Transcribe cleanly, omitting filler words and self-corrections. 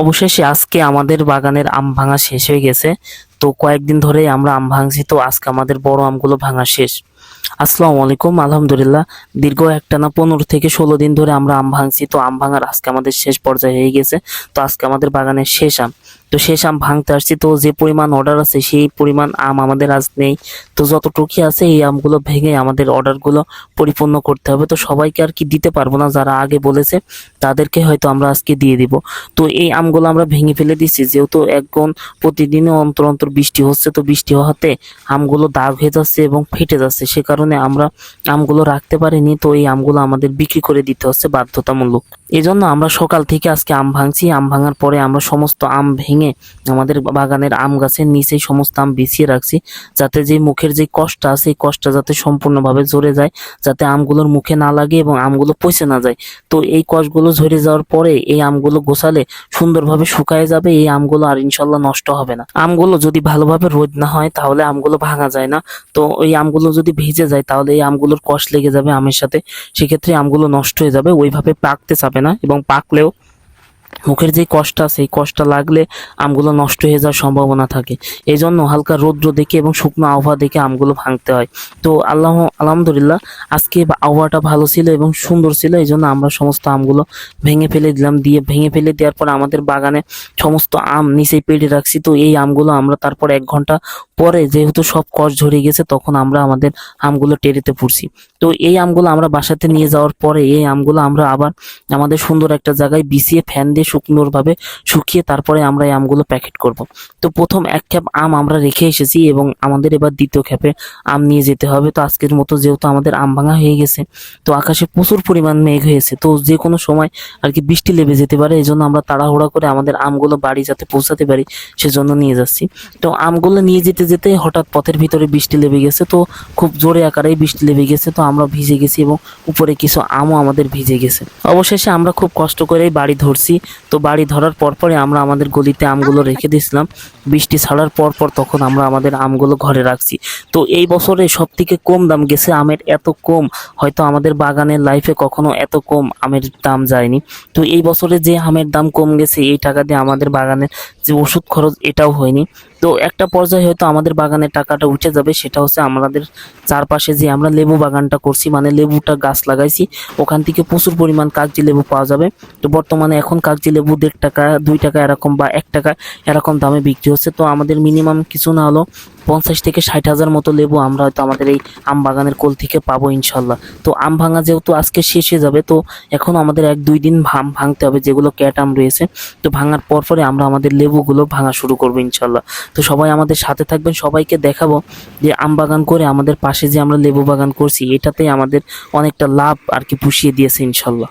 অবশেষে আজকে আমাদের বাগানের আম ভাঙা শেষ হয়ে গেছে। তো কয়েকদিন ধরেই আমরা আম ভাঙছি, তো আজকে আমাদের বড় আমগুলো ভাঙা শেষ। আসসালামু আলাইকুম। আলহামদুলিল্লাহ, দীর্ঘ একটানা 15 থেকে 16 দিন ধরে আমরা আম ভাঙছি। তো আম ভাঙার আজকে আমাদের শেষ পর্যায়ে হয়ে গেছে। তো আজকে আমাদের বাগানের শেষ আম। তো শেষ আম ভাঙতে আসছি, তো যে পরিমাণ অর্ডার আছে সেই পরিমাণ আম আমাদের আজ নেই। তো যতটুকু আছে এই আমগুলো ভেঙে আমাদের অর্ডারগুলো পরিপূর্ণ করতে হবে। তো সবাইকে আর কি দিতে পারবো না, যারা আগে বলেছে তাদেরকে হয়তো আমরা আজকে দিয়ে দিব। তো এই আমগুলো আমরা ভেঙে ফেলে দিচ্ছি, যেহেতু এখন প্রতিদিনই অন্তর অন্তর বৃষ্টি হচ্ছে। তো বৃষ্টি হওয়াতে আমগুলো দাগ হয়ে যাচ্ছে এবং ফেটে যাচ্ছে, সে কারণে আমরা আমগুলো রাখতে পারিনি। তো এই আমগুলো আমাদের বিক্রি করে দিতে হচ্ছে বাধ্যতামূলক। এই জন্য আমরা সকাল থেকে আজকে আম ভাঙছি। আম ভাঙার পরে আমরা সমস্ত আম ভেঙে আমাদের বাগানের আম গাছের নিচেই সমস্ত আম বিছিয়ে রাখছি, যাতে যে মুখের যে কষ্টটা আছে এই কষ্টটা যাতে সম্পূর্ণভাবে ঝরে যায়, যাতে আমগুলোর মুখে না লাগে এবং আমগুলো পচে না যায়। তো এই কষগুলো ঝরে যাওয়ার পরে এই আমগুলো গোছালে সুন্দরভাবে শুকায় যাবে। এই আমগুলো আর ইনশাল্লাহ নষ্ট হবে না। আমগুলো যদি ভালোভাবে রোদ না হয় তাহলে আমগুলো ভাঙা যায় না। তো এই আমগুলো যদি ভিজে যায় তাহলে এই আমগুলোর কষ লেগে যাবে আমের সাথে, সেক্ষেত্রে আমগুলো নষ্ট হয়ে যাবে, ওইভাবে পাকতে চাবে না। এবং পাকলেও মুখের যে কষ্ট আছে এই কষ্টটা লাগলে আমগুলো নষ্ট হয়ে যাওয়ার সম্ভাবনা থাকে। এই জন্য হালকা রৌদ্র দেখে এবং শুকনো আবহাওয়া দেখে আমগুলো ভাঙতে হয়। তো আলহামদুলিল্লাহ আজকে আবহাওয়াটা ভালো ছিল এবং সুন্দর ছিল, এই জন্য আমরা সমস্ত আমগুলো ভেঙে ফেলে দিলাম। ভেঙে ফেলে দেওয়ার পর আমাদের বাগানে সমস্ত আম নিচেই পেড়ে রাখছি। তো এই আমগুলো আমরা তারপর 1 ঘন্টা পরে, যেহেতু সব কষ ঝরে গেছে, তখন আমরা আমাদের আমগুলো টেরেতে পুড়ছি। তো এই আমগুলো আমরা বাসাতে নিয়ে যাওয়ার পরে এই আমগুলো আমরা আবার আমাদের সুন্দর একটা জায়গায় বিছিয়ে ফ্যান দিয়ে সুন্দরভাবে শুকিয়ে তারপরে আমরা এই আমগুলো প্যাকেট করব। তো প্রথম 1 খেপ আম আমরা রেখে এসেছি এবং আমাদের এবার দ্বিতীয় খেপে আম নিয়ে যেতে হবে। তো আজকের মতো যেহেতু আমাদের আম ভাঙা হয়ে গেছে, তো আকাশে প্রচুর পরিমাণ মেঘ হয়েছে, তো যে কোনো সময় আর কি বৃষ্টি লেগে যেতে পারে। এই জন্য আমরা তাড়াহুড়া করে আমাদের আমগুলো বাড়ি যাতে পৌঁছাতে পারি সেজন্য নিয়ে যাচ্ছি। তো আমগুলো নিয়ে যেতে যেতে হঠাৎ পথের ভিতরে বৃষ্টি লেগে গেছে, তো খুব জোরে আকারেই বৃষ্টি লেগে গেছে। তো আমরা ভিজে গেছি এবং উপরে কিছু আমও আমাদের ভিজে গেছে। অবশেষে আমরা খুব কষ্ট করেই বাড়ি ধরছি। তো বাড়ি ধরার পরপরে আমরা আমাদের গলিতে আমগুলো রেখে দিয়েছিলাম। বৃষ্টি ছাড়ার পরপর তখন আমরা আমাদের আমগুলো ঘরে রাখছি। তো এই বছরে সব থেকে কম দাম গেছে আমের, এত কম হয়তো আমাদের বাগানের লাইফে কখনো এত কম আমের দাম যায়নি। তো এই বছরে যে আমের দাম কম গেছে, এই টাকা দিয়ে আমাদের বাগানের যে ওষুধ খরচ এটাও হয়নি। তো একটা পর্যায়ে হয়তো আমাদের বাগানের টাকাটা উঠে যাবে, সেটা হচ্ছে আমাদের চারপাশে যে আমরা লেবু বাগানটা করছি, মানে লেবুটা গাছ লাগাইছি, ওখান থেকে প্রচুর পরিমাণ কাগজি লেবু পাওয়া যাবে। তো বর্তমানে এখন কাগজি লেবু 1.5 টাকা 2 টাকা এরকম বা 1 টাকা এরকম দামে বিক্রি হচ্ছে। তো আমাদের মিনিমাম কিছু না হলো 50 থেকে 60 হাজার মতো লেবু আমরা হয়তো আমাদের এই আম বাগানের কোল থেকে পাবো ইনশাল্লাহ। তো আম ভাঙা যেহেতু আজকে শেষ হয়ে যাবে, তো এখন আমাদের 1-2 দিন ভাঙতে হবে যেগুলো ক্যাট আম রয়েছে। তো ভাঙার পরে আমরা আমাদের লেবুগুলো ভাঙা শুরু করবো ইনশাল্লাহ। তো সবাই আমাদের সাথে থাকবেন, সবাইকে দেখাবো যে আম বাগান করে আমাদের পাশে যে আমরা লেবু বাগান করছি, এটাতেই আমাদের অনেকটা লাভ আর কি পুষিয়ে দিয়েছে ইনশাল্লাহ।